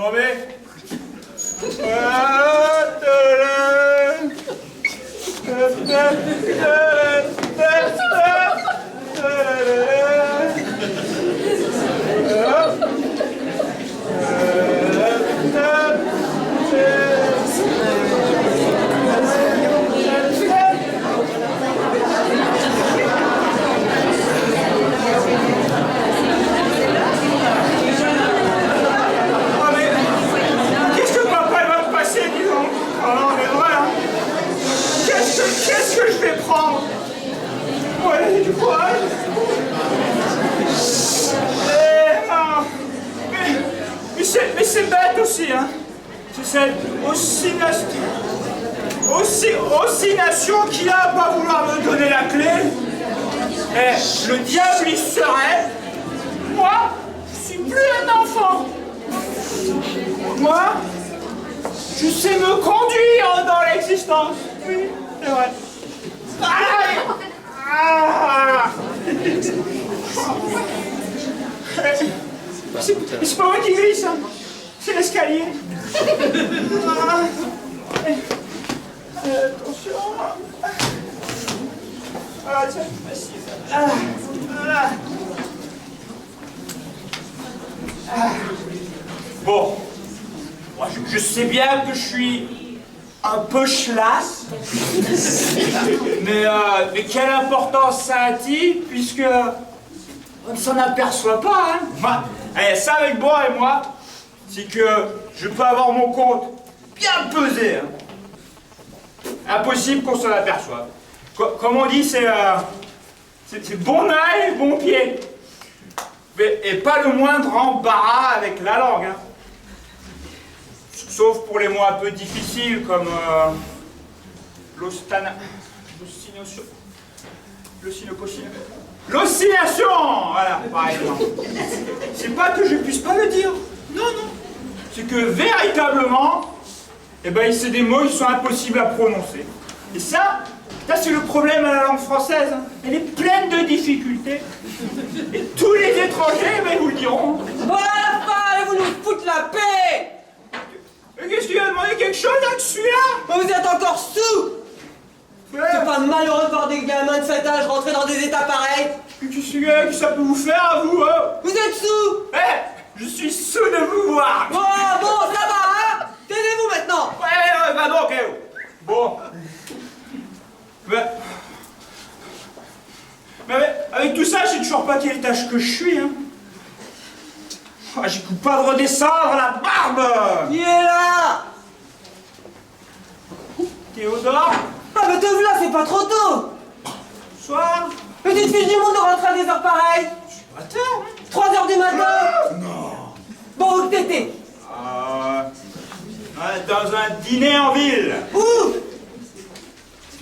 Non mais... Qu'est-ce que je vais prendre? Ouais, du courage. Mais c'est bête aussi, hein. C'est cette ostination qu'il a à pas vouloir me donner la clé. Et le diable il serait. Moi, je suis plus un enfant. Moi, je sais me conduire dans l'existence. Oui, c'est vrai. C'est pas moi qui glisse, hein. C'est l'escalier. Attention. Ah, tiens, facile. Bon. Moi, je sais bien que je suis un peu chlasse, mais quelle importance ça a-t-il, puisque on ne s'en aperçoit pas, hein. Enfin, ça avec moi et moi, c'est que je peux avoir mon compte bien pesé, hein. Impossible qu'on s'en aperçoive. Comme on dit, c'est bon œil, bon pied. Et pas le moindre embarras avec la langue, hein. Sauf pour les mots un peu difficiles comme l'ostination, voilà, par exemple. C'est pas que je puisse pas le dire, non, non. C'est que véritablement, eh ben, c'est des mots qui sont impossibles à prononcer. Et ça c'est le problème à la langue française, hein. Elle est pleine de difficultés. Et tous les étrangers, ben, vous le diront. Voilà, vous nous foutre la paix! Mais qu'est-ce qu'il a demandé quelque chose là-dessus là? Mais vous êtes encore sous! C'est pas malheureux de voir des gamins de cet âge rentrer dans des états pareils? Qu'est-ce que ça peut vous faire à vous, hein? Vous êtes sous! Je suis sous de vous voir! Bon, ça va, hein? Taisez-vous maintenant! Ouais, bah donc, bon. Mais avec tout ça, je sais toujours pas quelle tâche que je suis, hein. J'écoute pas de redescendre la barbe! Qui est là? Théodore? Ah, mais te voilà, c'est pas trop tôt! Bonsoir! Petite fille du monde de rentrer à des heures pareilles! Je suis pas tard, hein? 3 heures du matin! Non! Bon, où t'étais? Dans un dîner en ville! Où?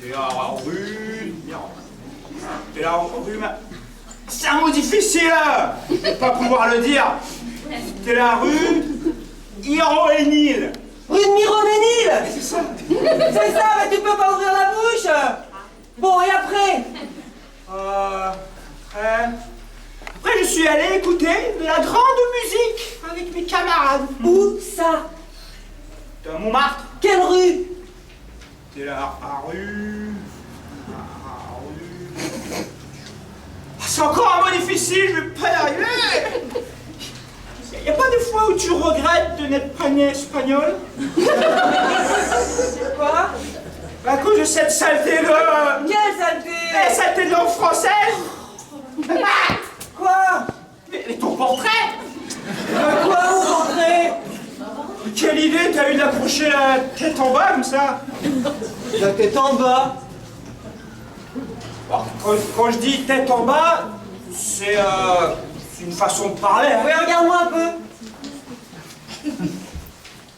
C'est la rue... C'est la rue... C'est un mot difficile! Je vais pas pouvoir le dire! C'était la rue Iroménile. Rue de Miroménil? C'est ça. C'est ça, mais tu peux pas ouvrir la bouche. Bon, et après? Après, je suis allé écouter de la grande musique avec mes camarades. Où ça? C'était à Montmartre. Quelle rue? C'était la rue... C'est encore un mot difficile, je vais pas y arriver. Y a pas des fois où tu regrettes de n'être pas né espagnol? Quoi? À cause de cette saleté de... Quelle saleté? La saleté de langue française. Quoi? Mais ton portrait? Quoi, vous rentrez? Quelle idée t'as eu d'accrocher la tête en bas comme ça? La tête en bas. Bon, quand je dis tête en bas, c'est une façon de parler, hein. Oui, regarde-moi un peu.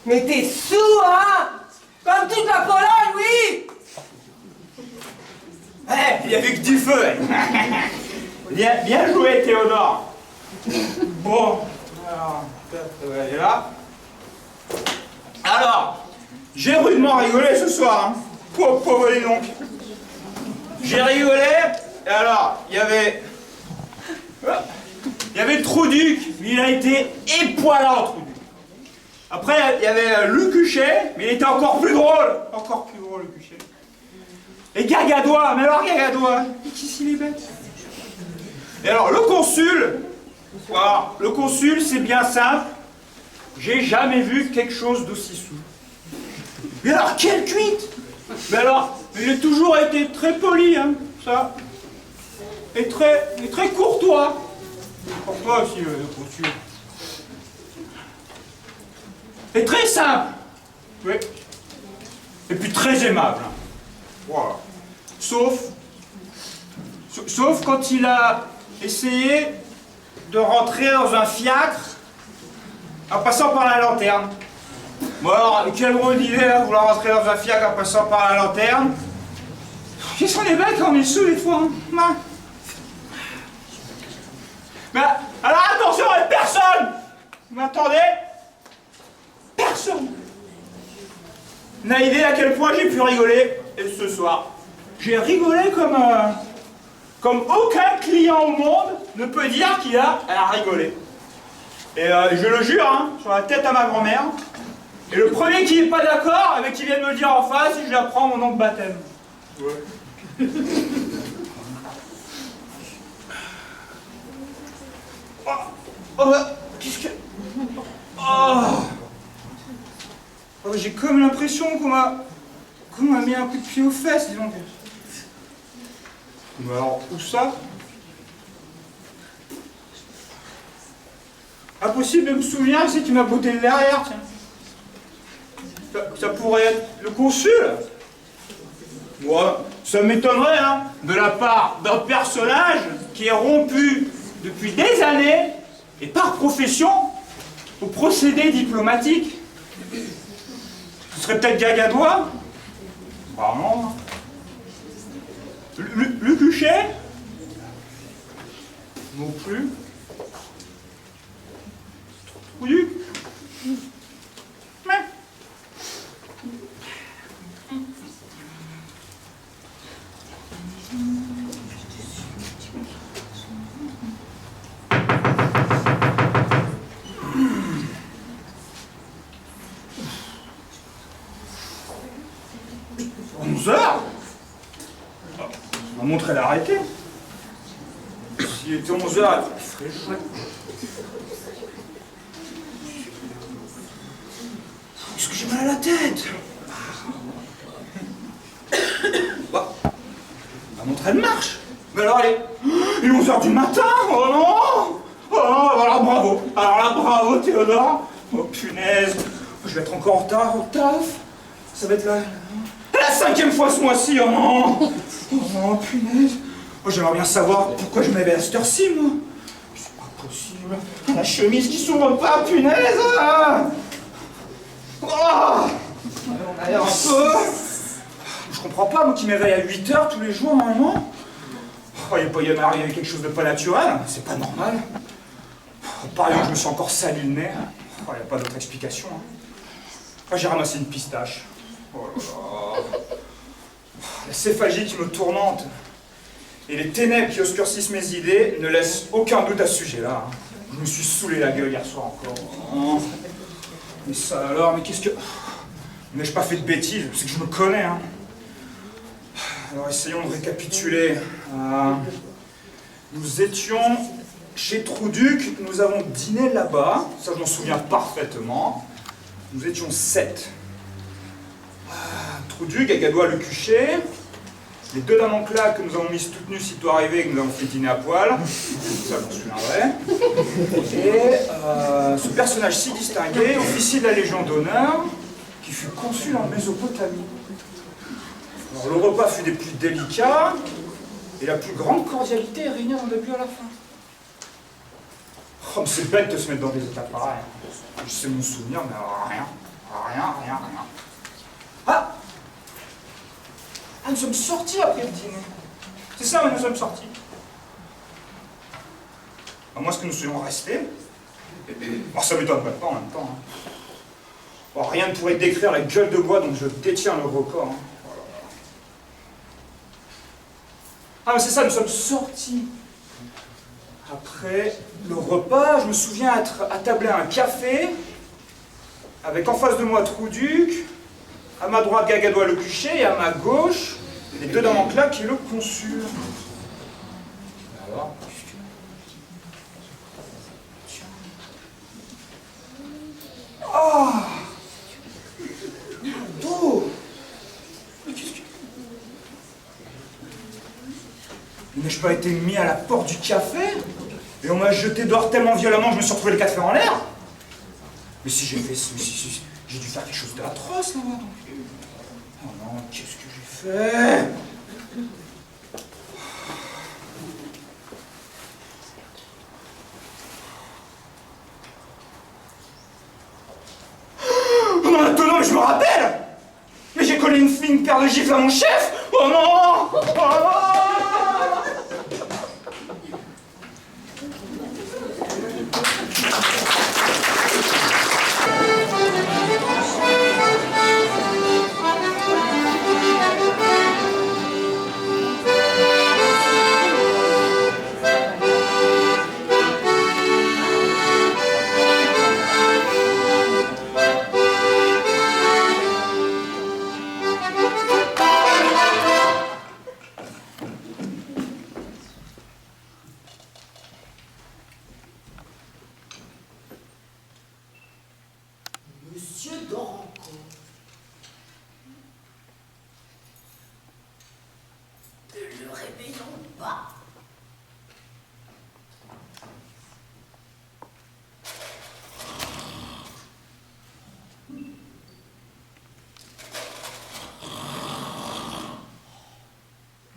Mais t'es sous, hein? Comme toute la Pologne, oui! Il n'y avait que du feu. Bien joué, Théodore. Bon, alors, elle est là. Alors, j'ai rudement rigolé ce soir, hein. Pauvre donc. J'ai rigolé, et alors, il y avait le Trouduc, il a été époilant, Trouduc. Après, il y avait Lucuchet, mais il était encore plus drôle. Encore plus drôle, Lucuchet. Et Gagadois, mais alors Gagadois, qu'est-ce qu'il est bête. Et alors, le consul, voilà, le consul, c'est bien simple. J'ai jamais vu quelque chose d'aussi souple. Mais alors, quelle cuite! Mais alors, il a toujours été très poli, hein, ça. Et très courtois. Courtois aussi, le consul. Et très simple. Oui. Et puis très aimable. Voilà. Sauf quand il a essayé de rentrer dans un fiacre en passant par la lanterne. Bon alors, quelle drôle d'idée, hein, vouloir rentrer dans un fiacre en passant par la lanterne. Qu'est-ce qu'on est bête quand on est sous des fois, hein. Mais alors attention, personne! Vous m'entendez? Personne n'a idée à quel point j'ai pu rigoler ce soir. J'ai rigolé comme aucun client au monde ne peut dire qu'il a rigolé. Et je le jure, hein, sur la tête à ma grand-mère. Et le premier qui n'est pas d'accord, avec qui vient de me le dire en face, je lui apprends mon nom de baptême. Ouais. Qu'est-ce que... j'ai comme l'impression qu'on m'a mis un coup de pied aux fesses, dis donc. Mais alors, où ça? Impossible de me souvenir si tu m'as botté le derrière, tiens. Ça pourrait être le consul. Ouais, ça m'étonnerait, hein, de la part d'un personnage qui est rompu depuis des années, et par profession, au procédé diplomatique. Ce serait peut-être Gagadois? Bah non. Lucuchet? Non plus. Trouduc? Mais. Ma montre elle a arrêté. S'il était 11h, il ferait chouette. Est-ce que j'ai mal à la tête? Bah, ma montre elle marche. Mais alors il est 11h du matin. Oh non. Oh non, alors bravo. Alors là, bravo Théodore. Oh punaise. Je vais être encore en retard au taf. Ça va être la 5e fois ce mois-ci. Oh non. Oh non, punaise. Oh, j'aimerais bien savoir pourquoi je m'avais à cette heure-ci, moi. C'est pas possible. La chemise qui s'ouvre pas, punaise. Oh, on a l'air un peu. Je comprends pas, moi qui m'éveille à 8h tous les jours, normalement. Oh, il m'est arrivé quelque chose de pas naturel. C'est pas normal. Par exemple, je me suis encore sali le nez. Oh, il n'y a pas d'autre explication. Oh, j'ai ramassé une pistache. Oh là là. La céphagie qui me tourmente et les ténèbres qui obscurcissent mes idées ne laissent aucun doute à ce sujet-là. Je me suis saoulé la gueule hier soir encore. Oh. Mais ça alors, mais qu'est-ce que... Mais j'ai pas fait de bêtises, c'est que je me connais. Hein. Alors essayons de récapituler. Nous étions chez Trouduc, nous avons dîné là-bas, ça je m'en souviens parfaitement. Nous étions 7. Trouduc, Gagadois, Lucuchet, les 2 dames en claque que nous avons mises toutes nues sitôt arrivées et que nous avons fait dîner à poil, ça je m'en souviendrai, et ce personnage si distingué, officier de la Légion d'honneur, qui fut consul en Mésopotamie. Alors, le repas fut des plus délicats, et la plus grande cordialité régnait d'un début à la fin. Oh, mais c'est bête de se mettre dans des états pareils. Je sais mon souvenir, mais rien. Ah, nous sommes sortis après le dîner. C'est ça, oui, nous sommes sortis. À moins que nous soyons restés. Bon, ça m'étonnerait pas en même temps. Hein. Bon, rien ne pourrait décrire la gueule de bois dont je détiens le record. Hein. Voilà. Ah, mais c'est ça, nous sommes sortis. Après le repas, je me souviens être attablé à un café avec en face de moi Trouduc, à ma droite Gagadois le Cuchet, et à ma gauche, les deux dames en claque et le consul. Alors, oh, d'eau. Mais qu'est-ce que... N'ai-je pas été mis à la porte du café? Et on m'a jeté dehors tellement violemment que je me suis retrouvé les quatre fers en l'air? Mais si j'ai fait... si, j'ai dû faire quelque chose d'atroce là-bas. Oh non, qu'est-ce que j'ai fait? Oh non, maintenant, mais je me rappelle! Mais j'ai collé une fine paire de gifles à mon chef! Oh non! Oh non! Monsieur dort encore. Ne le réveillons pas.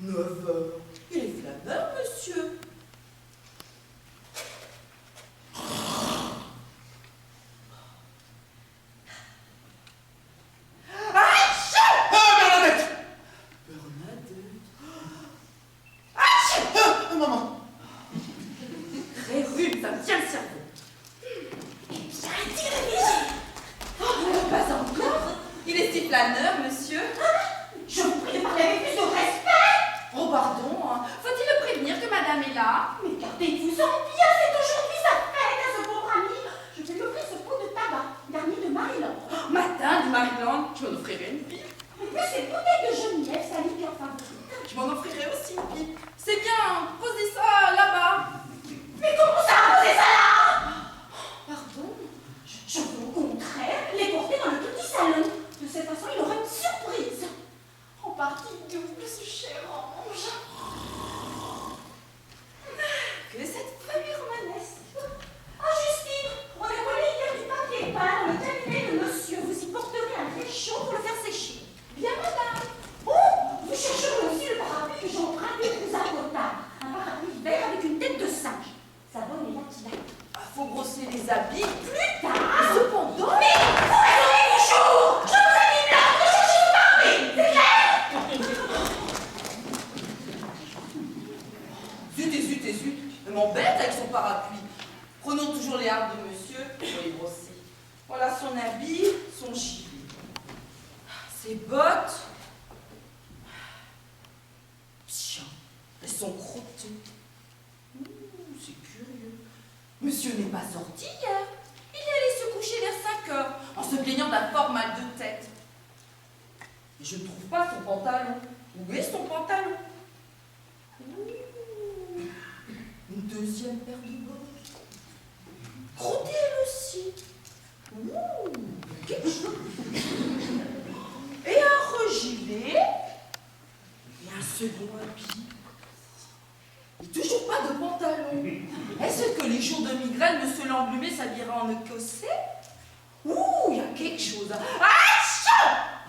Neuf heures. Il est flâneur, monsieur. Très rude, ça me tient le cerveau. J'arrête-t-il réveillé? Oh, pas encore. Il est si flâneur, monsieur. Je vous prie de parler avec plus de respect. Oh, pardon. Faut-il le prévenir que madame est là? Mais gardez-vous-en bien, c'est aujourd'hui sa fête à ce pauvre ami. Je vais lui offrir ce pot de tabac, garni de Maryland. Matin du Maryland, je m'en offrirai une pipe. Mais cette bouteille de Geneviève, sa liqueur favorite. Je m'en offrirai aussi une pipe. C'est bien, posez ça là-bas. Mais comment ça, posez ça là? Pardon, je veux au contraire les porter dans le petit salon. De cette façon, il aura une surprise. En partie double, ce cher ange. Que cette famille romanesque. Ah, Justine, on a collé hier du papier peint dans le cabinet de monsieur. Vous y porterez un réchaud pour le faire sécher. Bien, madame. Oh, vous chercherez aussi le parapluie que j'ai emprunté plus à Cotard. Un parapluie vert avec une tête de singe. Ça donne les latilats. Ah, faut brosser les habits plus tard. Cependant... Mais vous raisonnez toujours. Je vous ai dit là de chercher le parapluie. C'est clair? Zut et zut. Elle m'embête avec son parapluie. Prenons toujours les hardes de monsieur pour les brosser. Voilà son habit, son gilet. Ses bottes. Tiens, elles sont crottées. C'est curieux. Monsieur n'est pas sorti hier. Il est allé se coucher vers 5 heures en se plaignant d'un fort mal de tête. Et je ne trouve pas son pantalon. Où est son pantalon? Une deuxième paire de bottes. Crottée elle aussi. Quelque chose. Et un regilet. Et un second habit. Et toujours pas de pantalon. Est-ce que les jours de migraine, monsieur l'englumé s'habillera en écossais? Il y a quelque chose.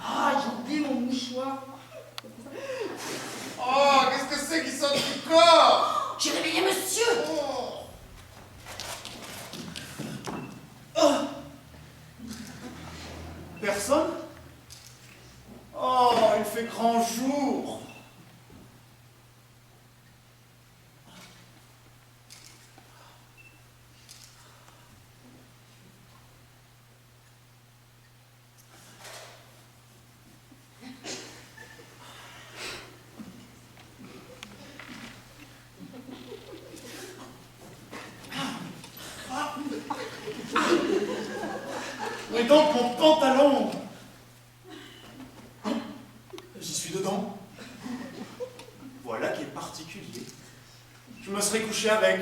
Ah, j'ai oublié mon mouchoir. Oh, qu'est-ce que c'est qui sort du corps? J'ai réveillé monsieur. Personne? Oh, il fait grand jour. Et donc mon pantalon. J'y suis dedans. Voilà qui est particulier. Je me serais couché avec,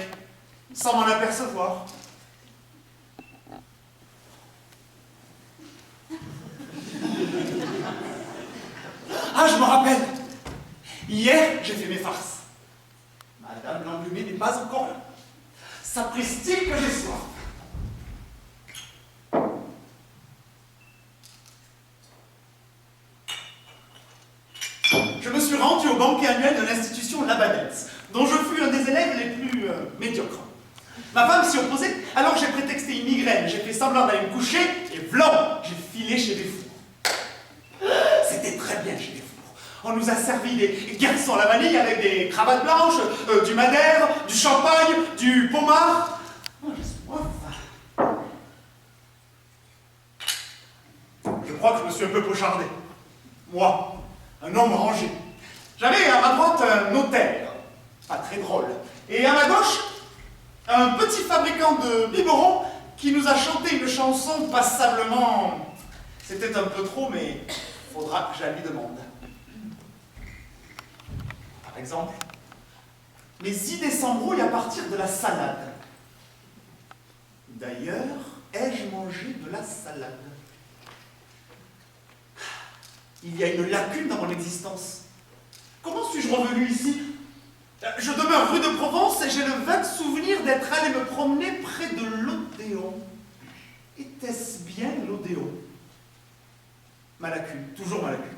sans m'en apercevoir. Ah, je me rappelle. Hier, j'ai fait mes farces. Madame l'enrhumée n'est pas encore là. Sapristi que j'ai soif. Je me suis rendu au banquet annuel de l'institution Labadens, dont je fus un des élèves les plus médiocres. Ma femme s'y opposait, alors j'ai prétexté une migraine, j'ai fait semblant d'aller me coucher, et vlan, j'ai filé chez des fours. C'était très bien chez des fours. On nous a servi des garçons à la vanille avec des cravates blanches, du madère, du champagne, du pommard. Oh, j'ai soif. Je crois que je me suis un peu pochardé. Moi, un homme rangé. J'avais à ma droite un notaire, pas très drôle, et à ma gauche, un petit fabricant de biberons qui nous a chanté une chanson passablement... C'était un peu trop, mais faudra que je la lui demande. Par exemple, mes idées s'embrouillent à partir de la salade. D'ailleurs, ai-je mangé de la salade? Il y a une lacune dans mon existence. Comment suis-je revenu ici? Je demeure rue de Provence et j'ai le vague souvenir d'être allé me promener près de l'Odéon. Était-ce bien l'Odéon? Ma lacune, toujours ma lacune.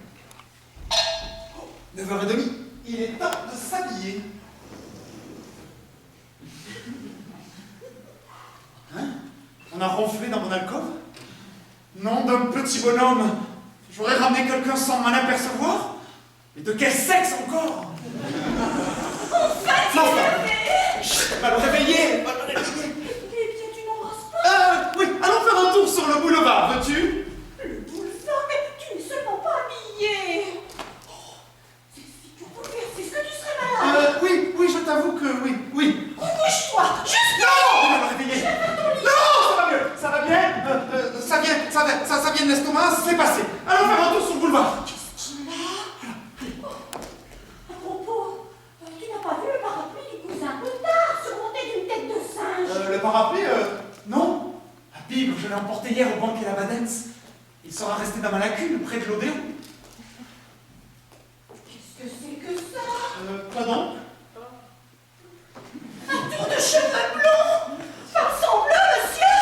Oh, 9h30, il est temps de s'habiller. Hein? On a ronflé dans mon alcôve? Nom d'un petit bonhomme. J'aurais ramené quelqu'un sans m'en apercevoir? Mais de quel sexe encore? Enfin, Va le réveiller! Va le réveiller! Eh bien, tu n'embrasses pas. Oui, allons faire un tour sur le boulevard, veux-tu? Le boulevard, mais tu n'es seulement pas habillé. Oh, c'est si tu bouleversé, est-ce que tu serais malade? Oui, je t'avoue que oui. Couche-toi, juste Non! On va le réveiller! Non! Ça va mieux! Ça va bien? Ça vient de l'estomac, c'est passé. Allons faire un tour sur le boulevard. Qu'est-ce qu'il a? À propos, tu n'as pas vu le parapluie du cousin Potard surmonté d'une tête de singe? Le parapluie, non. La bible, je l'ai emporté hier au banquet Labadens. Il sera resté dans ma lacune, près de l'Odéon. Qu'est-ce que c'est que ça? Quoi donc? Un tour de cheveux blonds? Farçon bleu, monsieur?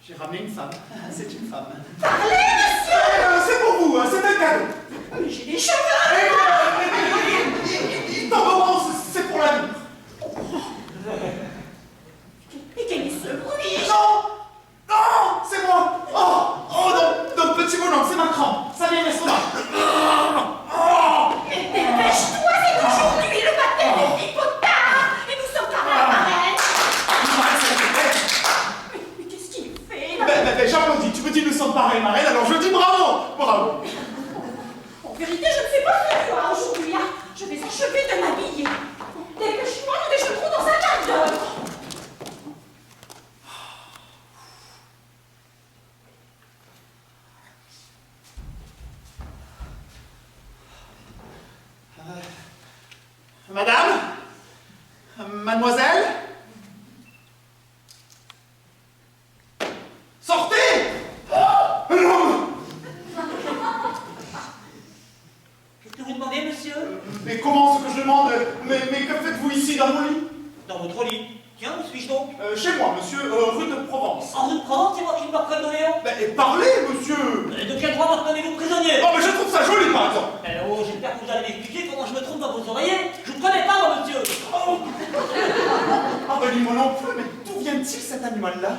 J'ai ramené une femme. C'est une femme. Parlez, monsieur! C'est pour vous, c'est un cadeau. Mais j'ai des cheveux! Il tomberont, c'est pour la vie. Et quel est ce bruit? Non, c'est moi. Oh, donc petit bonhomme, c'est ma crampe. Ça vient de l'estomac. Mais dépêche-toi, c'est aujourd'hui le baptême des filles Potard! Et nous sommes par la marraine! Mais qu'est-ce qu'il fait là? Ben, j'applaudis. Tu me dis nous sommes pareils, marraine, alors je dis bravo. Bravo. En vérité, je ne sais pas ce que tu as aujourd'hui là. Je vais achever de m'habiller. Dépêche-moi, nous déjeunerons dans un quart d'heure. Madame? Mademoiselle? Sortez! Non! Qu'est-ce que vous demandez, monsieur? Mais comment ce que je demande? Mais que faites-vous ici dans mon lit? Dans votre lit. Tiens, où suis-je donc? Chez moi, monsieur, rue de Provence. En rue de Provence, c'est moi qui me reconnais d'Orléans. Ben, parlez, monsieur! De quel droit me retenez-vous prisonnier? Oh, mais je trouve ça joli, par exemple! Oh, j'espère que vous allez m'expliquer comment je me trompe dans vos oreillers. Je vous connais pas, moi, monsieur. Oh, ben, dis-moi non plus, mais d'où vient-il cet animal-là?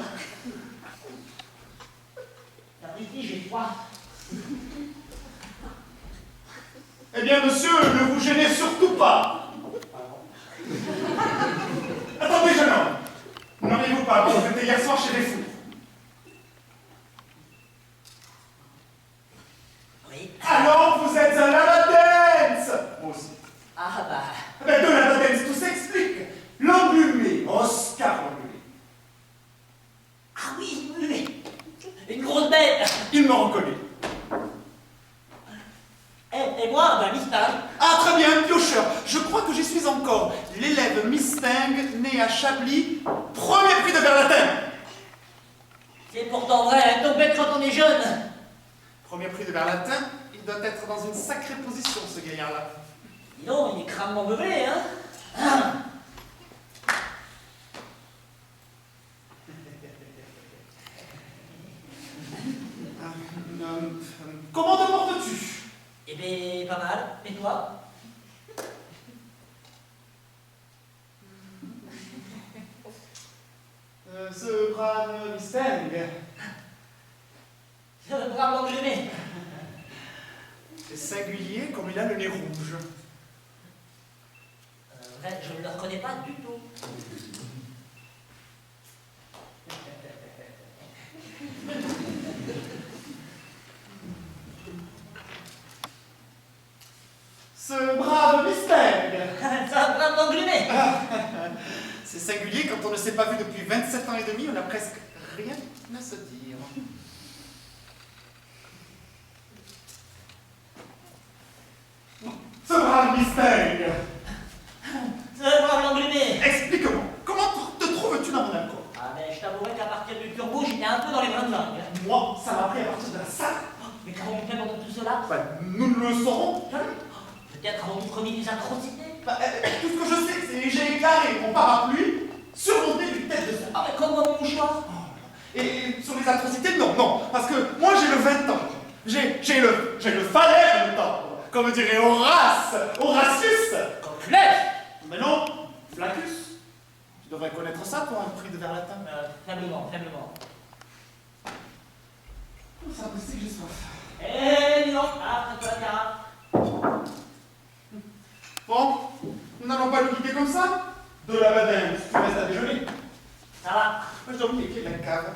Sapristi, j'ai froid. Eh bien, monsieur, ne vous gênez surtout pas! Attendez, jeune homme! N'en pas, vous étiez hier soir chez les fous. Oui. Alors, vous êtes un Labadens! Moi aussi. Ah bah... Mais de Labadens, tout s'explique! L'englumé, Oscar L'englumé. Ah oui, oui. Une grosse bête. Il me reconnaît. Et moi, ben, Mustang. Ah, très bien, piocheur. Je crois que j'y suis encore. L'élève Mustang, né à Chablis, premier prix de Berlatin. C'est pourtant vrai, ton bête quand on est jeune. Premier prix de Berlatin, il doit être dans une sacrée position, ce gaillard-là. Dis donc, il est crânement meublé, hein. Comment te portes-tu? Eh bien, pas mal. Et toi? Ce brave Mustang. C'est un brave anglais. C'est singulier comme il a le nez rouge. Vrai, je ne le reconnais pas du tout. Ce brave Mustang. C'est un brave anglais. C'est singulier, quand on ne s'est pas vu depuis 27 ans et demi, on n'a presque rien à se dire. Ce brave Mustang. C'est un brave anglais. Explique-moi, comment te trouves-tu dans mon alcool? Ah ben, je t'avouerai qu'à partir du turbo, j'étais un peu dans les brins de langue. Moi, ça m'a pris à partir de la salle. Mais qu'avons-nous fait pendant tout cela? Bah, nous ne le saurons jamais. Peut-être avons-nous commis des atrocités? Bah, tout ce que je sais, c'est que j'ai éclairé mon parapluie surmonté d'une tête de salle. Ah mais comme dans mon mouchoir. Et sur les atrocités, non, non, parce que moi j'ai le 20 ans. J'ai le falaise en même temps. Comme dirait Horace, Horatius. Conclève. Mais non, Flaccus. Tu devrais connaître ça, toi, un prix de Berlatin. Faiblement, faiblement. C'est impossible que j'ai soif. Eh, dis donc, ah, prends-toi la carafe. Bon, nous n'allons pas nous quitter comme ça. De la madame, tu restes à déjeuner. Ça va? Moi, je dois me piquer de la cave.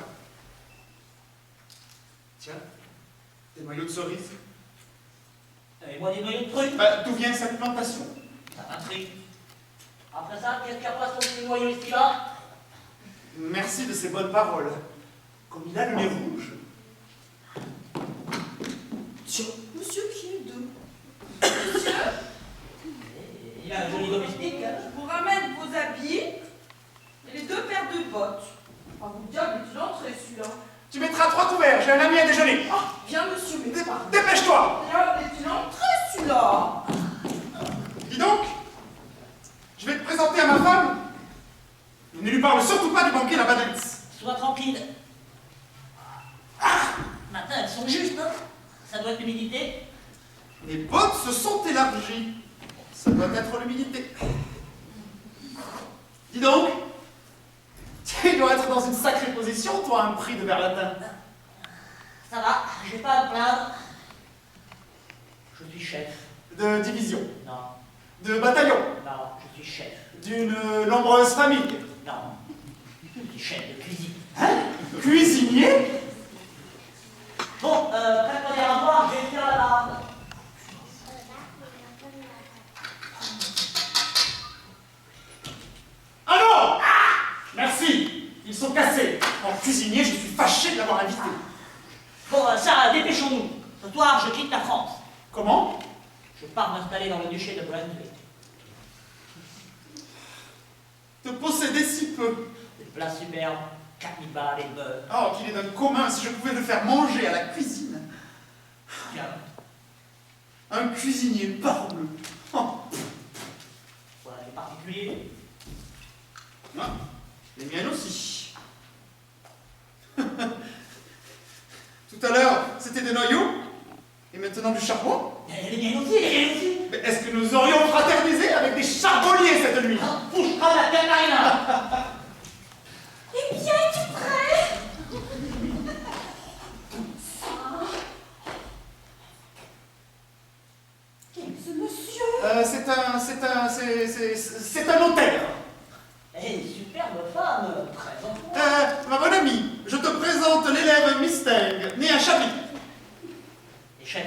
Tiens, des noyaux de cerise. Et moi des noyaux de trucs. Bah, d'où vient cette plantation? Ça m'intrigue. Après ça, qu'est-ce qu'il y a pas sur ces noyaux ici-là? Merci de ces bonnes paroles. Comme il a le nez rouge. Tiens, monsieur qui est deux. Il a un joli domestique. Je vous ramène vos habits et les 2 paires de bottes. Ah, vous diable, est-il entré celui-là? Tu mettras 3 couverts, j'ai un ami à déjeuner. Ah, viens monsieur, mais pardon. Dépêche-toi. Diable, est-il entré celui-là? Dis donc, je vais te présenter à ma femme. Ne lui parle surtout pas du banquier La Badence. Sois tranquille. Maintenant, elles sont justes, hein? Ça doit être l'humidité. Les bottes se sont élargies. Ça doit être l'humidité. Dis donc, tu dois être dans une sacrée position, toi, un prix de Berlatin. Ça va, j'ai pas à me plaindre. Je suis chef. De division, Non, de bataillon, non, je suis chef. d'une nombreuse famille. Non, je suis chef de cuisine. Hein? Cuisinier? Bon, prête-moi des rapports, je vais faire la barbe. Alors! Merci! Ils sont cassés. En cuisinier, je suis fâché de l'avoir invité. Bon, ça, dépêchons-nous. Ce soir, je quitte la France. Comment? Je pars m'installer dans le duché de Brunswick. Te posséder si peu. Des plats superbes, cannibales et beurre. Oh, qu'il est d'un commun si je pouvais le faire manger à la cuisine. Tiens, Un cuisinier parbleu. Oh. voilà les particuliers. Ah, les miennes aussi. Tout à l'heure, c'était des noyaux, et maintenant du charbon. Les miennes aussi, les miennes aussi. Mais est-ce que nous aurions fraternisé avec des charbonniers cette nuit? Poussera la canarina. Eh bien, es-tu prêt? Quel est ce monsieur? C'est un hôtel. Eh, superbe femme, présente-moi. Ma bonne amie, je te présente l'élève Mustang, né à Chablis, Et chef,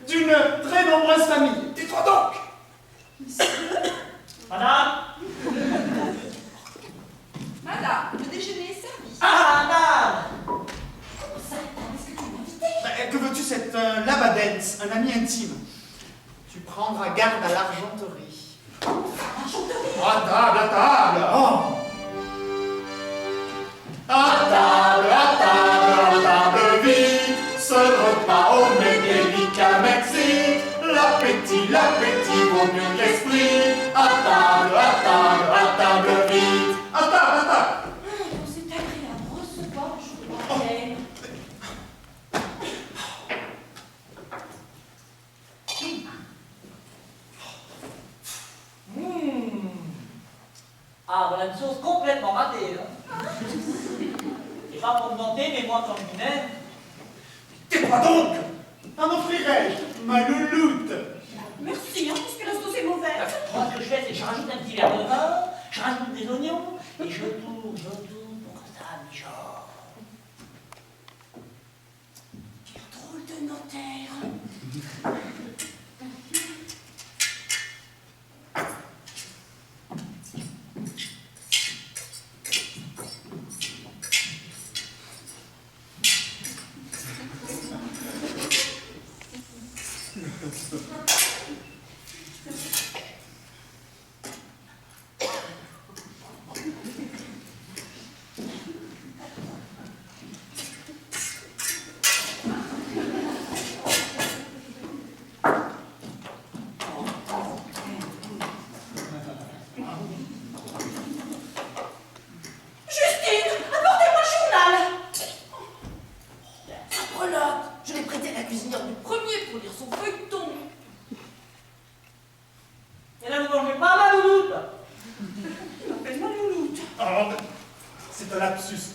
d'une très nombreuse famille. Tais-toi donc! madame. Madame, le déjeuner est servi. Ah, madame. Comment ça, Labadens, un ami intime. Tu prendras garde à l'argenterie. L'argenterie? À table, à table. Oh. À table, vite. Ce repas au médélicat merci. L'appétit vaut mieux que l'esprit. À table, vite. À table. C'est agréable de recevoir, je crois. Ah, voilà une sauce complètement ratée, hein. C'est pas pour me vanter, mais moi, quand je m'aime. Tais-toi donc. T'en offrirai-je, ma louloute. Merci, hein, puisque la sauce est mauvaise. Moi, ce que je fais, c'est que je rajoute un petit verre de vin, je rajoute des oignons, et je tourne pour que ça mijote. Quel drôle de notaire.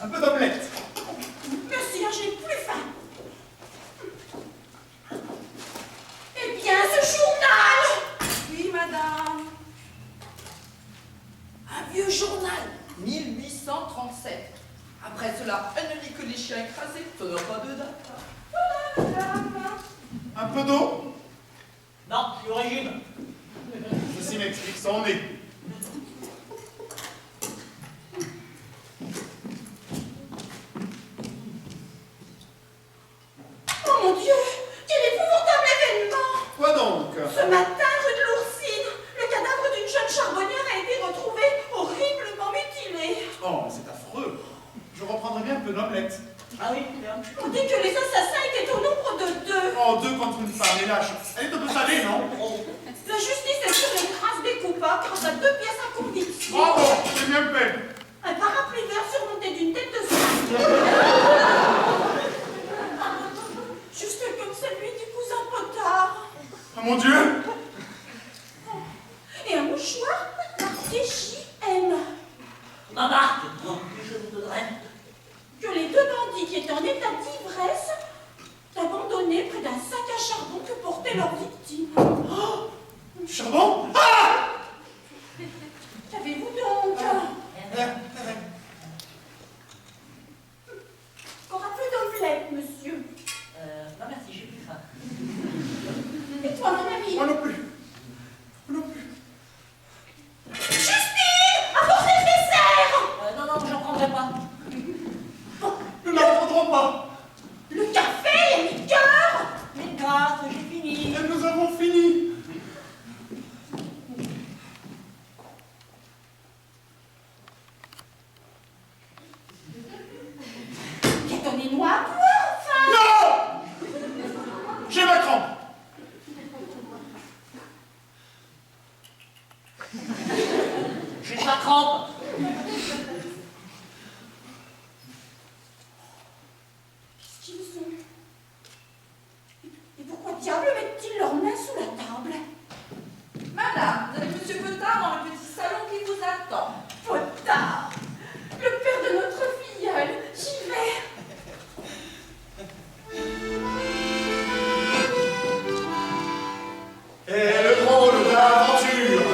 Un peu d'omelette. Merci, hein, j'ai plus faim. Eh bien, ce journal. Oui, madame. Un vieux journal, 1837. Après cela, elle ne lit que les chiens écrasés. Ça n'a pas de date. Voilà, madame. Un peu d'eau. Non, je suis au régime. Ceci m'explique son nez. Oh mon Dieu, quel épouvantable événement! Quoi donc? Ce matin, rue de l'Oursine, le cadavre d'une jeune charbonnière a été retrouvé horriblement mutilé. Oh, mais c'est affreux. Je reprendrai bien un peu d'omelette. Ah oui, bien. On dit que les assassins étaient au nombre de 2. Oh, 2 contre une femme, les lâches. Elle est un peu salée, non? La justice est sur les traces des coupables grâce à 2 pièces à conviction. Bravo, c'est bien fait. Un parapluie vert surmonté d'une tête de sac. Juste comme celui du cousin Potard. Oh mon Dieu. Et un mouchoir marqué JM. Ma marque, je vous donnerai. Que les 2 bandits qui étaient en état d'ivresse abandonnés près d'un sac à charbon que portait leur victime. Oh, charbon. Ah. Qu'avez-vous donc? Encore un peu d'omelette, monsieur. Non merci, j'ai plus faim. Et toi, mon ami? Moi non plus. Moi non plus. Justine! Apportez le dessert! Non, j'en prendrai pas. Nous n'en prendrons pas. Le café, les liqueurs! Mais grâce, j'ai fini. Et nous avons fini. Donnez-moi à boire, enfin! Non! J'ai ma crampe. J'ai pas crampe. Qu'est-ce qu'ils ont? Et pourquoi diable mettent-ils leurs mains sous la table? Madame, vous avez monsieur Potard dans le petit salon qui vous attend. Potard! Le père de notre filleule, j'y vais! Et le drôle d'aventure,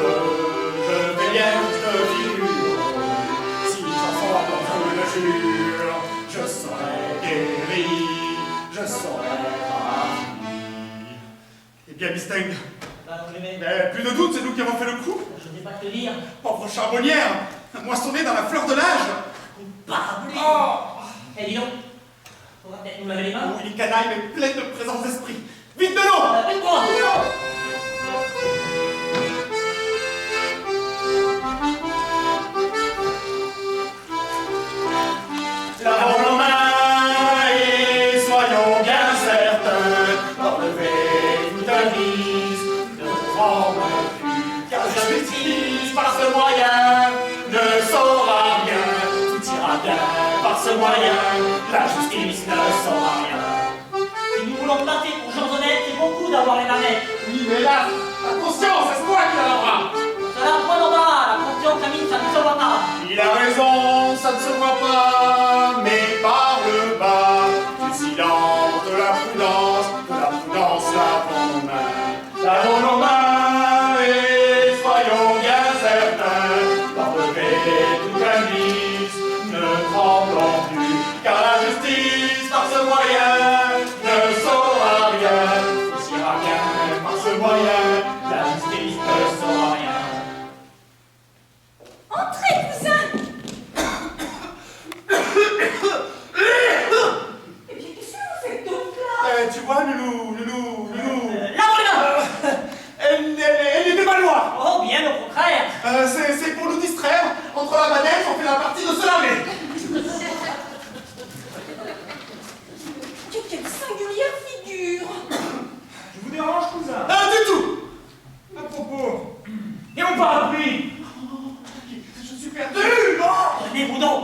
je vais bien te figure. Si j'en sors comme je le jure, je serai guéri, je serai ravi. Eh bien, Miss Tang, Bah, donc, les mecs, plus de doute, c'est nous qui avons fait le coup. je ne vais pas te le dire. Pauvre charbonnière, moissonnée dans la fleur de l'âge. Parapluie. Oh, Eh, dis donc. On va peut-être nous laver les mains. oui, canaille, mais pleine de présence d'esprit. Vite de l'eau! Vite, moi. Lavons nos mains et soyons bien certains d'enlever toute invise, ne tremble plus, car la justice par ce moyen ne saura rien, tout ira bien par ce moyen, la justice ne saura rien. Si nous voulons passer pour gens honnêtes, c'est beaucoup d'avoir les manettes. Oui, mais là, la conscience, c'est toi qui la lavera. Ça n'a point d'embarras, la conscience, Camille, ça ne se voit pas. Il a raison, ça ne se voit pas, mais par le bas, du silence, de la prudence, lavons nos mains. Lavons nos mains et soyons bien certains d'enlever toute indice, ne tremblons plus, car la justice par ce moyen ne saura rien, tout ira bien par ce moyen, la justice ne saura rien. Entrez, cousin. Eh bien, qu'est-ce que vous faites donc là? Tu vois, Loulou. La Elle n'était pas loin. Oh, bien au contraire. C'est pour nous distraire. Entre la manette, on fait la partie de se laver. Quelle singulière figure. Je vous dérange, cousin? Du tout. À propos. Et mon parapluie? Je suis perdu. Non. Tenez-vous donc.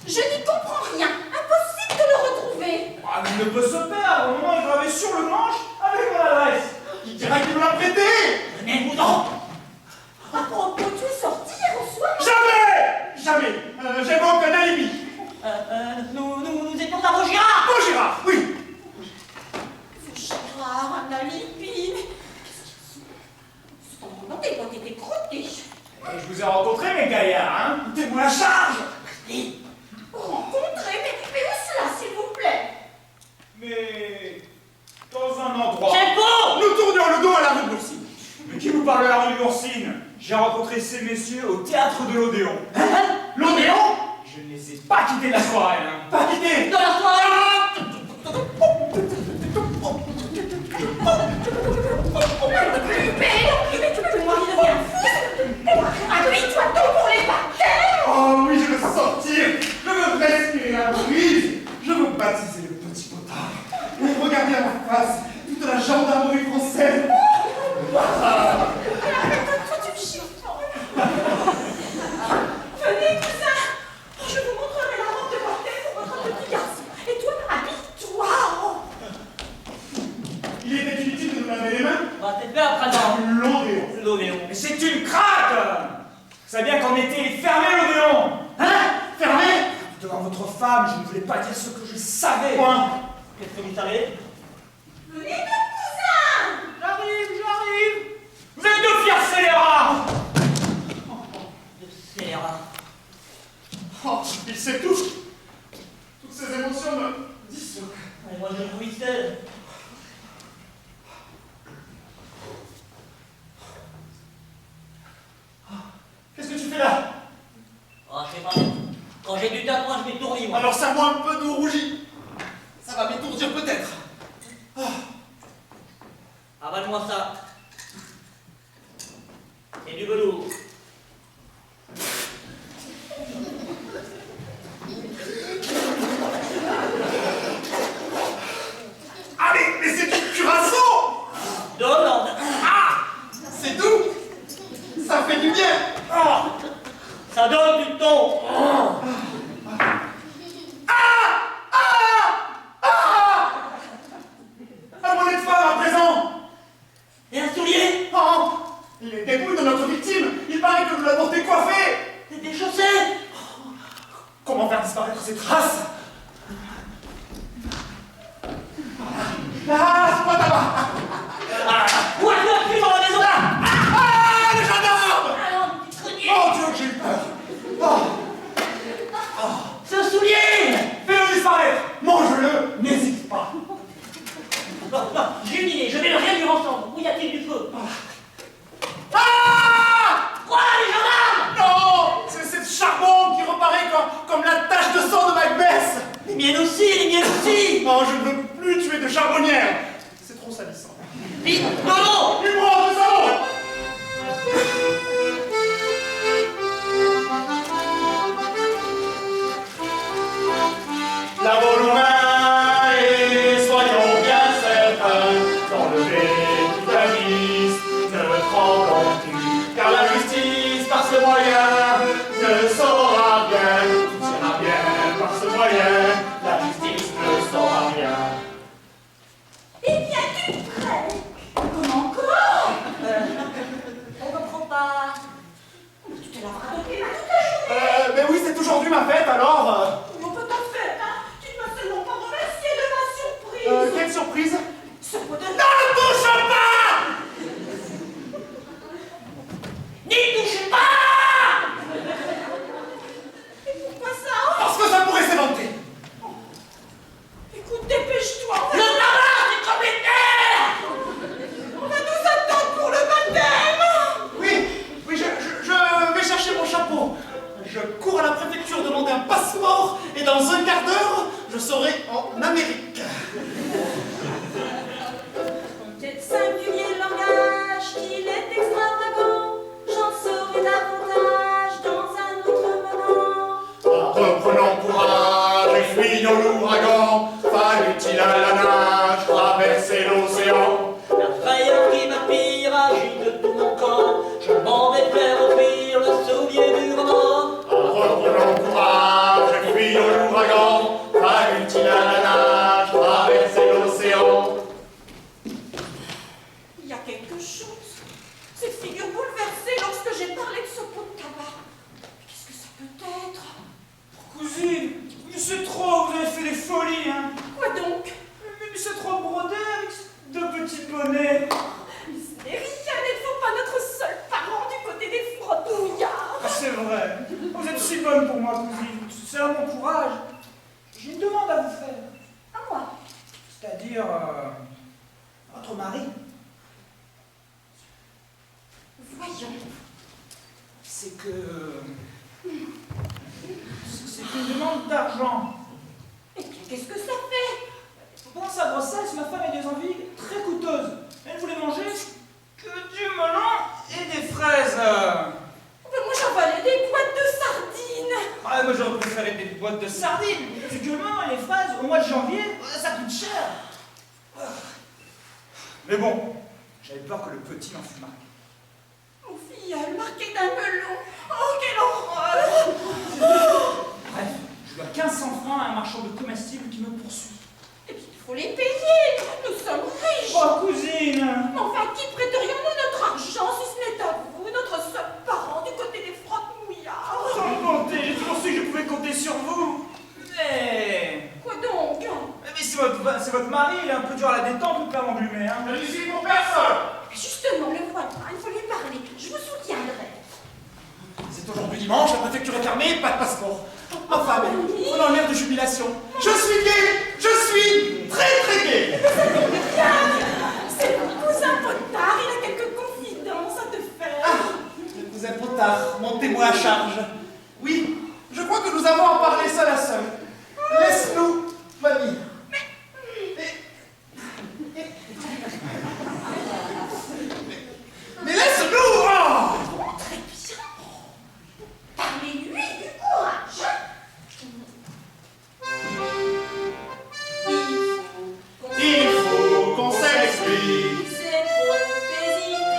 Je n'y comprends rien. Impossible de le retrouver. Ah, mais il ne peut se perdre. Au moment où il est gravé sur le manche avec mon adresse. Il dira qu'il me l'a prêté. Tenez-vous donc. À propos, tu es sorti hier au soir? Jamais. J'évoque un alibi. Nous étions à Vaugirard. Bon, Gérard, oui. Gérard, un alibi. Mais qu'est-ce qu'ils sont? C'est en moment des boîtes étaient crottées. Je vous ai rencontré, mes gaillards, hein? Mettez-moi la charge. Rencontrer, mais où cela, s'il vous plaît? Mais dans un endroit. C'est faux. Nous tournions le dos à la rue Boursine. Mais qui vous parle de la rue Ursine? J'ai rencontré ces messieurs au théâtre de l'Odéon. L'Odéon. Je ne les ai pas quittés de la soirée, hein. Pas quitté. Dans la soirée. Mais tu peux voir, il devient fou. Habille-toi donc pour les baptêmes. Oh oui, je veux sortir. Je veux respirer la brise. Je veux baptiser le petit potard. Et regarder à ma face toute la gendarmerie française. Toi, tu me chiffres. Venez, cousin. Je vous montrerai la robe de baptême pour votre petit garçon. Et toi, habille-toi. Il était inutile de nous laver les mains. On va peut-être faire à présent. L'Odéon. L'Odéon. Mais c'est une craque! Vous savez bien qu'en été, il est fermé l'Odéon! Hein? Fermé? Devant votre femme, je ne voulais pas dire ce que je savais! Point. Qu'est-ce que vous savez? Venez donc, cousin. J'arrive! Vous êtes deux fiers scélérats! De scélérat. Oh, il sait tout. Toutes ces émotions me disent. Et moi, je le trouve seul. Qu'est-ce que tu fais là? Oh, je sais pas. Quand j'ai du tatouage, je m'étourdis, moi. Alors, serre-moi un peu d'eau rougie. Ça va m'étourdir peut-être. Avale-moi ça. C'est du velours. Allez, mais c'est du curaçao. D'Hollande. C'est doux. Ça fait du bien. Ça donne du ton. Un bonnet de femme à présent. Et un soulier. Oh, les dépouilles de notre victime. Il paraît que nous l'avons décoiffée. C'est des chaussettes. Comment faire disparaître ces traces? Ah, c'est pas tabac. Où est-ce que dans la maison? Ah, les gendarmes. Alors, petit trognier. Oh Dieu, que j'ai eu peur. Oh, Ce soulier. fais-le disparaître. Mange-le. N'hésite pas. Non, j'ai une idée. Je vais le réunir ensemble. Où y a-t-il du feu? Ah! Quoi, les gendarmes? Non, c'est le charbon qui reparaît comme la tache de sang de Macbeth. Les miennes aussi, les miennes aussi. Non, je ne veux plus tuer de charbonnière. C'est trop trop salissant. Vite, non! Du bras, nous allons! Lavons nos mains et soyons bien certains d'enlever toute la vis, ne tremblons plus, car la justice, par ce moyen, ne saura bien, tout ira bien par ce moyen, la justice ne saura rien. Eh bien, tu es prêt? Comment encore? On comprend pas. Tu te laveras donc les mains toute la journée. Mais oui, c'est aujourd'hui ma fête, alors... On peut pas faire, hein? Tu ne m'as seulement pas remercié de ma surprise. quelle surprise? Ce pot de... Ne touche pas! N'y touche pas! Et pourquoi ça? Parce que ça pourrait s'éventer. Écoute, dépêche-toi. Le tabac, c'est comme les terres! On va nous attendre pour le baptême. Oui, je vais chercher mon chapeau. Je cours à la préfecture demander un passeport et dans un quart d'heure, je serai en Amérique. Quel singulier langage, qu'il est extravagant. J'en saurai davantage dans un autre moment. Reprenons courage et fuyons l'ouragan. Fallait-il à la nage traverser l'océan? La frayeur qui m'aspire agite de tout mon corps. Je m'en vais faire offrir le soulier du roman. Reprenons courage et fuyons l'ouragan. Fallait-il à la nage traverser l'océan? Il y a quelque chose. Cette figure bouleversée lorsque j'ai parlé de ce pot de tabac. Qu'est-ce que ça peut être? Cousine, mais c'est trop, vous avez fait des folies, hein. Quoi donc? Mais c'est trop brodé avec ces deux petits bonnets. Mais ce n'est rien, n'êtes-vous pas notre seul parent du côté des frottes mouillards? Ah, c'est vrai. Vous êtes si bonne pour moi, cousine. C'est un bon courage. J'ai une demande à vous faire. À moi? C'est-à-dire, votre mari. Voyons. C'est que... C'est une demande d'argent. Eh bien, qu'est-ce que ça fait? Pendant sa grossesse, ma femme a des envies très coûteuses. Elle voulait manger que du melon et des fraises. Ben, moi, j'avalais des boîtes de sardines. Ah, moi j'aurais préféré des boîtes de sardines. C'est que le melon et les fraises, au mois de janvier, ça coûte cher. Mais bon, j'avais peur que le petit n'en fût marqué. Mon filleul marqué d'un melon. Oh, quelle horreur! Bref, je dois 1500 francs à un marchand de comestibles qui me poursuit. Eh bien, il faut les payer. Nous sommes riches. Oh, cousine! Mais enfin, qui prêterions-nous notre argent si ce n'est à vous, notre seul parent du côté des frottes mouillards? Sans compter, j'ai toujours su que je pouvais compter sur vous. Mais... Quoi donc? Mais c'est votre mari, il est un peu dur à la détente, le père englumet, hein. Je suis pour personne. Justement, le voilà, il faut lui parler. Je vous soutiendrai. C'est aujourd'hui dimanche, la préfecture est fermée, pas de passeport. Ma femme, prenant l'air de jubilation. Je suis gay! Je suis très très gay! C'est mon cousin Potard, il a quelques confidences à te faire. Ah, le cousin Potard, montez-moi à charge. Oui, je crois que nous avons à parler seul à seul. Laisse-nous, mamie. Mais laisse-nous! Oh Très bien. Parlez-lui du courage. Il faut qu'on s'explique. C'est trop hésité.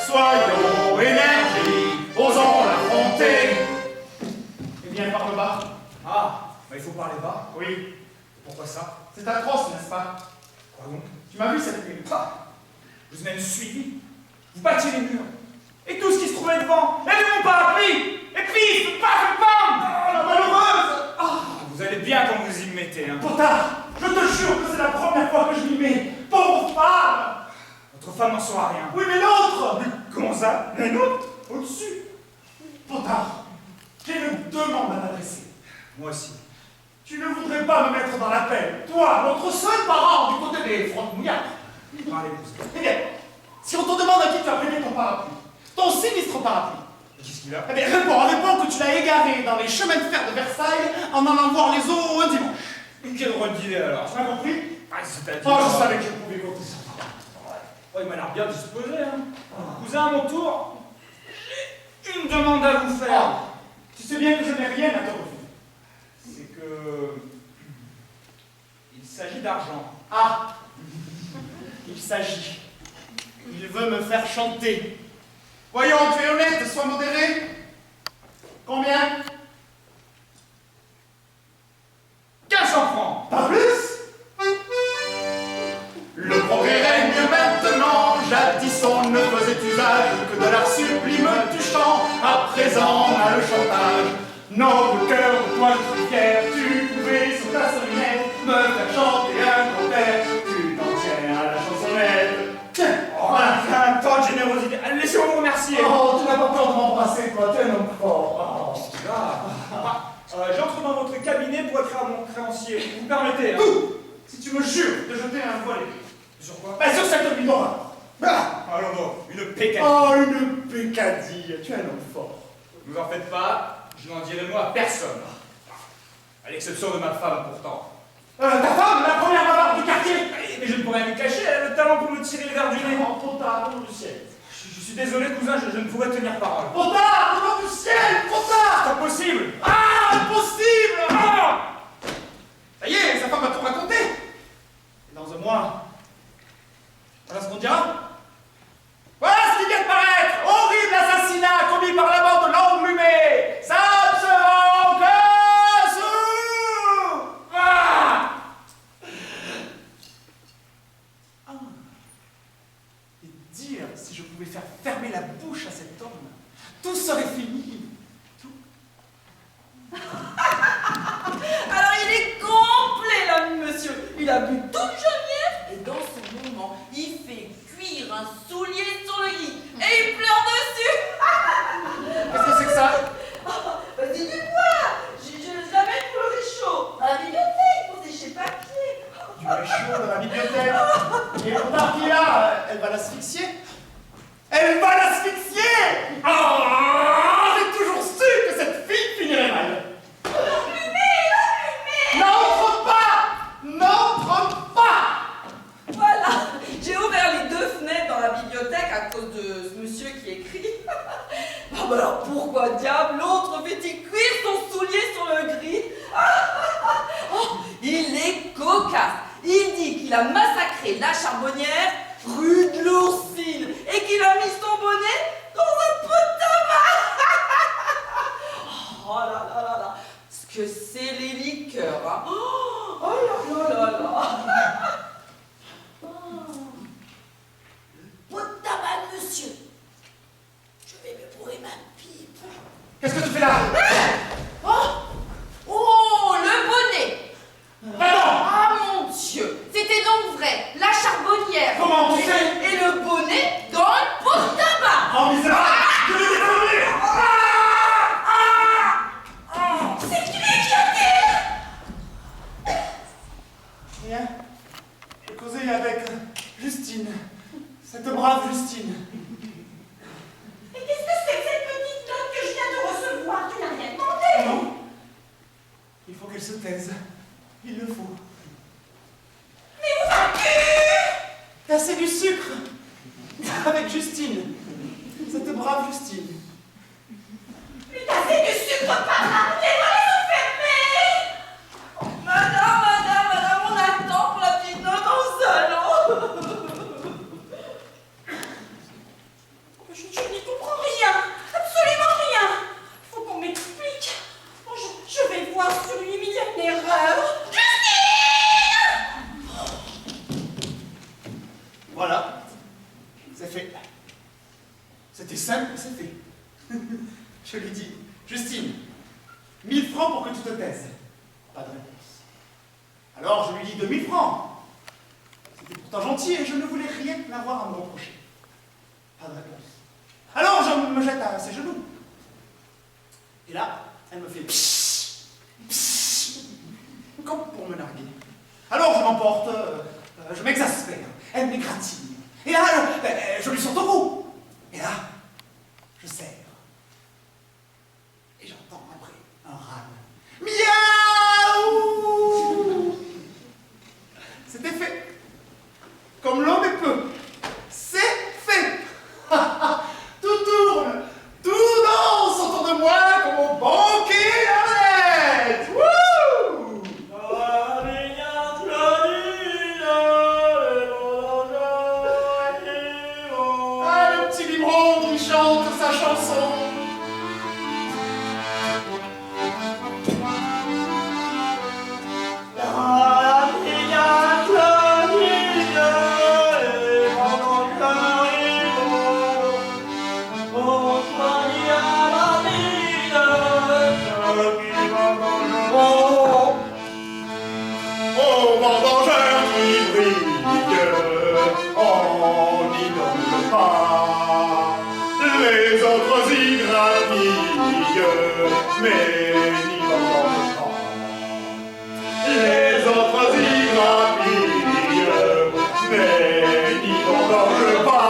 Soyons énergiques, osons l'affronter. Eh bien, parle bas. Ah, bah il faut parler bas. Oui, Pourquoi ça? c'est atroce, n'est-ce pas? Quoi donc? Tu m'as vu cette nuit? Ah, je vous ai même suivi. Vous battiez les murs. Et tout ce qui se trouvait devant. Et mon parapluie. Et pif, paf, pam. Oh, la malheureuse! Ah, vous allez bien quand vous y mettez, hein. Potard, je te jure que c'est la première fois que je m'y mets. Pauvre femme! Votre femme n'en saura rien. Oui, mais l'autre! Comment ça? La nôtre? Au-dessus. Potard, j'ai une demande à t'adresser. Moi aussi. Tu ne voudrais pas me mettre dans la peine, toi, notre seul parent du côté des frottes mouillards? Parlez-vous. Eh bien, si on te demande à qui tu as prêté ton parapluie, ton sinistre parapluie, Qu'est-ce qu'il a? eh bien, réponds que tu l'as égaré dans les chemins de fer de Versailles en allant voir les eaux un dimanche. Quelle redidée alors? Tu m'as compris? Ah, c'est-à-dire... Oh, je savais que je pouvais compter sur toi. Oh, il m'a l'air bien disposé, hein. Cousin, à mon tour, j'ai une demande à vous faire. Ah, tu sais bien que je n'ai rien à te refuser. C'est que... il s'agit d'argent. Ah, il s'agit. Il veut me faire chanter. Voyons, tu es honnête, sois modéré. Combien? 1500 francs. Pas plus? Le progrès règne maintenant. Jadis on ne faisait usage que de l'art sublime du chant. À présent on a le chantage. Noble cœur, de toi je suis fier. Tu pouvais sur ta sonnette me faire chanter un cantaire. Tu t'en tiens à la chansonnette. Tiens, Oh, un tant de générosité. Allez, laissez-moi vous remercier. oh, tu n'as pas peur de m'embrasser, toi, tu es un homme fort. J'entre dans votre cabinet pour écrire à mon créancier. Vous me permettez, hein? Tout, si tu me jures de jeter un voile épais. Sur quoi? Sur cette minora. Alors non, une pécadille. Oh, une pécadille, tu es un homme fort. Ne vous en faites pas, je n'en dirai moi à personne. À l'exception de ma femme, pourtant. Ta femme, la première bavarde du quartier. Mais je ne pourrais lui cacher, elle a le talent pour me tirer les verres du nez. Oh, potard, au nom du ciel. Je suis désolé, cousin, je ne pourrais tenir parole. Potard, au nom du ciel, potard. C'est impossible. Ah, impossible. Ah. Ça y est, sa femme va tout raconter. Et dans un mois, voilà ce qu'on dira. Voilà ce qui vient de paraître. Horrible assassinat commis par la bande l'enrhumé. Ça ne se rend que sous. Ah. Ah. Et dire si je pouvais faire fermer la bouche à cet homme, tout serait fini. Tout. Alors il est complet là, monsieur. Il a bu toute Geneviève et dans ce moment, il fait cuire un soulier sur le lit et il pleure dessus. Qu'est-ce que c'est que ça? Vas-y, dis-moi. Je l'amène pour le réchaud à la bibliothèque pour sécher papier. Du réchaud dans la bibliothèque. Et le retard qu'il a, elle va l'asphyxier. Elle va l'asphyxier. Ah, j'ai toujours su que cette fille finirait mal. N'entre pas. N'entre pas. Voilà, j'ai ouvert les deux fenêtres dans la bibliothèque à cause de ce monsieur qui écrit. Ah bah alors pourquoi diable l'autre fait-il cuire son soulier sur le gris? Oh, il est cocasse. Il dit qu'il a massacré la charbonnière rue de l'Oursine et qu'il a mis son bonnet dans un pot de tabac. Oh là là là là, ce que c'est les liqueurs, hein. Oh là là là là. Pot de tabac, monsieur. Je vais me bourrer ma pipe. Qu'est-ce que tu fais là? Oh, le bonnet. Pardon. Ah mon Dieu, c'était donc vrai. La charbonnière. Comment tu sais? Et le bonnet dans le pot de tabac. Oh misérable. Je vais détruire. C'est que tu l'as éclaté. Rien. J'ai causé avec Justine. Cette brave Justine. Mais qu'est-ce que c'est que cette petite note que je viens de recevoir? Tu n'as rien demandé. Non. Il faut qu'elle se taise. Il le faut. Mais où vas-tu? Casser du sucre. Avec Justine. Cette brave Justine. Mais t'as fait du sucre par là. Viens-moi les enfermer. Madame, on attend pour la petite note en salon. Je n'y comprends rien. Absolument rien. Faut qu'on m'explique. Bon, je vais voir sur lui, il y a une erreur. Voilà. C'est fait. C'était simple, c'est fait. Je lui dis, Justine, 1000 francs pour que tu te taises. Pas de réponse. Alors je lui dis 2000 francs. C'était pourtant gentil et je ne voulais rien avoir à me reprocher. Pas de réponse. Alors je me jette à ses genoux. Et là, elle me fait pshhh, pshhh, comme pour me narguer. Alors je m'emporte, je m'exaspère, elle m'égratigne. Et là, je lui saute au cou. Et là, je serre. Et j'entends après un râle. Miaou! C'était fait. Comme l'homme est peu. C'est vendangeur qui brille, on n'y donne pas. Les autres y grappillent, mais n'y vendangent pas. Les autres y grappillent, mais n'y vendangent pas.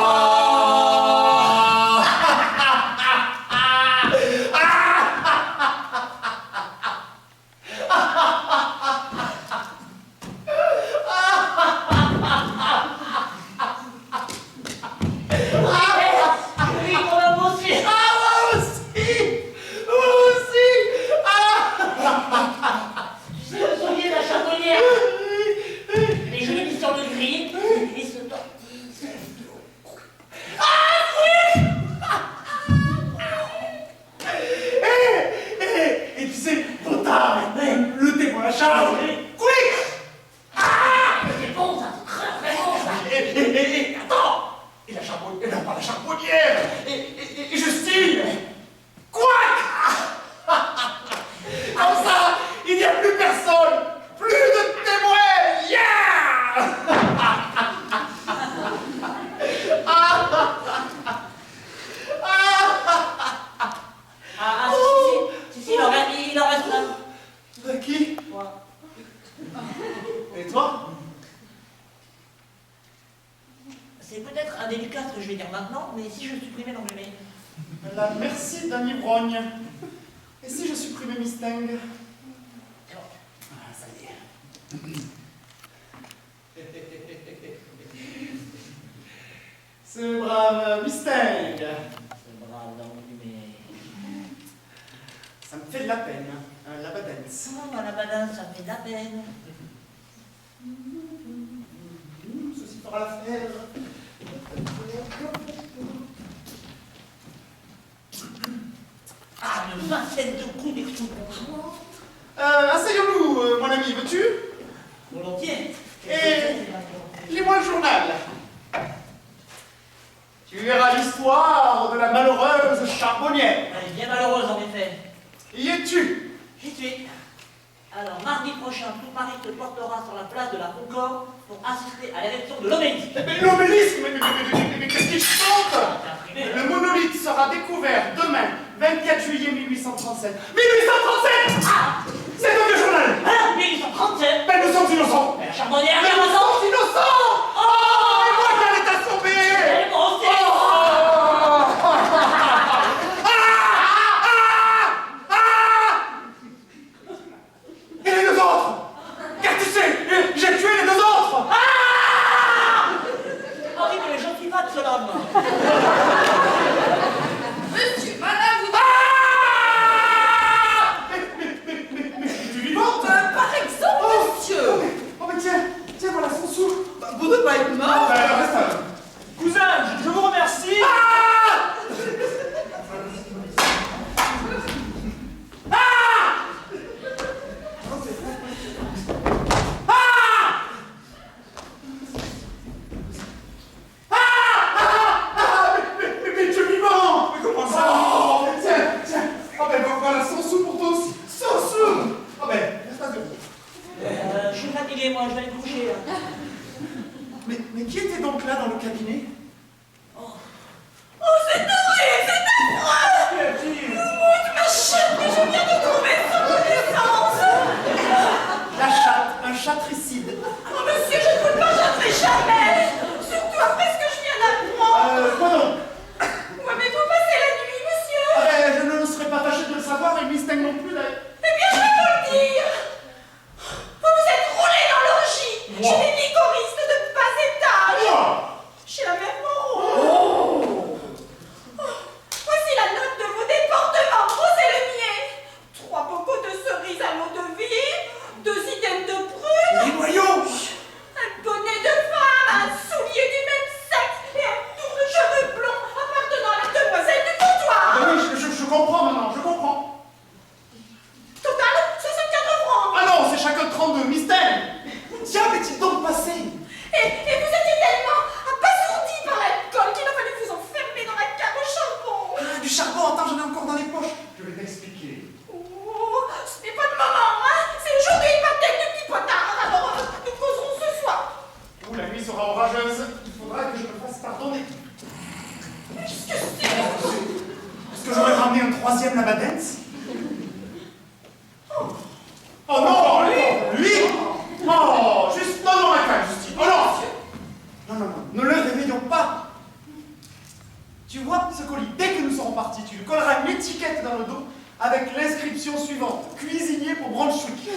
C'est peut-être indélicat ce que je vais dire maintenant, mais si je supprimais l'anglais. La merci d'un ivrogne. Et si je supprimais Mustang? Ah, ça y est. Ce brave Mustang. Ce brave d'anglais. Ça me fait de la peine, un labadance. Oh, la badin, ça fait de la peine. Ceci fera l'affaire. Ah, une vingtaine de coups d'explosion. Asseyons-nous, mon ami, veux-tu? Volontiers. Lis-moi le journal. Tu verras l'histoire de la malheureuse charbonnière. Elle est bien malheureuse, en effet. Y es-tu? J'y suis. Alors, mardi prochain, tout Paris te portera sur la place de la Concorde pour assister à l'érection de l'obélisque. Mais l'obélisque, mais qu'est-ce qu'il chante? Le monolithe sera découvert demain, 24 juillet 1837. 1837! Ah! C'est donc le journal! Hein? 1837? Mais nous sommes innocents! Mais la charbonnière, Mais nous sommes innocents! Oh! Et moi, j'allais t'assommer! elle est grosse. Et les deux autres? Car tu sais, j'ai tué les deux autres! Oh oui, mais je ne suis pas de ce homme. Monsieur, madame, vous... Mais tu es vivante? Par exemple, monsieur. Oh mais tiens, voilà son sou. Vous ne pas être mort. Reste là. Cousin, je vous remercie. Mais tu es vivant! Mais comment ça? Oh, mais tiens! Oh, ben voilà 100 sous pour toi aussi! 100 sous! Oh, ben, reste à zéro. Je suis fatigué, moi, je vais aller me coucher. Là. Mais qui était donc là dans le cabinet? Oh, c'est horrible, c'est affreux. Ma chatte que je viens de trouver sans connaissance. La chatte, un chatricide. Oh, monsieur, je ne vous le pardonnerai jamais. Surtout après ce que je viens d'apprendre. Quoi donc? Où avez-vous passé la nuit, monsieur? Ah ben, je ne serais pas fâché de le savoir, et Mustang non plus, d'ailleurs. Eh bien, je vais vous le dire. Vous vous êtes roulé dans l'orgie chez les licoristes de bas étage. Moi! Chez la mère Moreau. Voici la note de vos déportements, Rose et le niais. 3 bocaux de cerises à l'eau de vie, 2 items de prunes. Les noyaux! Labadens? Oh non, lui! Oh, juste, non, ma carte, Justine. Oh non! Non, ne le réveillons pas. Tu vois ce colis, dès que nous serons partis, tu lui colleras une étiquette dans le dos avec l'inscription suivante, cuisinier pour Brunswick.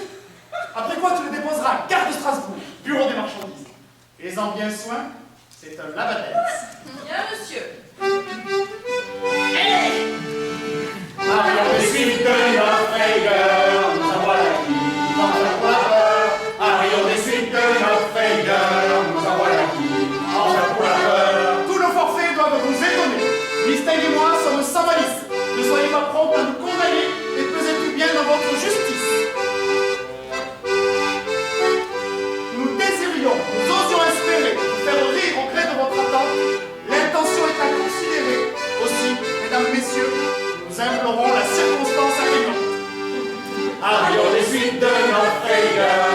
Après quoi, tu le déposeras à Gare de Strasbourg, bureau des marchandises. Aie-en bien soin, c'est un Labadens. Bien, monsieur. Arrière des suites de notre rigueur, nous envoie la qui, nous envoie pour la peur. Arrière des suites de notre rigueur, nous envoie la qui, nous envoie pour la peur. Tous nos forfaits doivent vous étonner. Mystère et moi sommes sans malice. Ne soyez pas prompts à nous condamner et pesez-vous bien dans votre justice. Nous désirions, nous osions espérer vous faire rire au gré de votre attente. L'intention est à considérer. Aussi, mesdames, messieurs, nous implorons la circonstance atténuante. Arrière des suites de notre rigueur,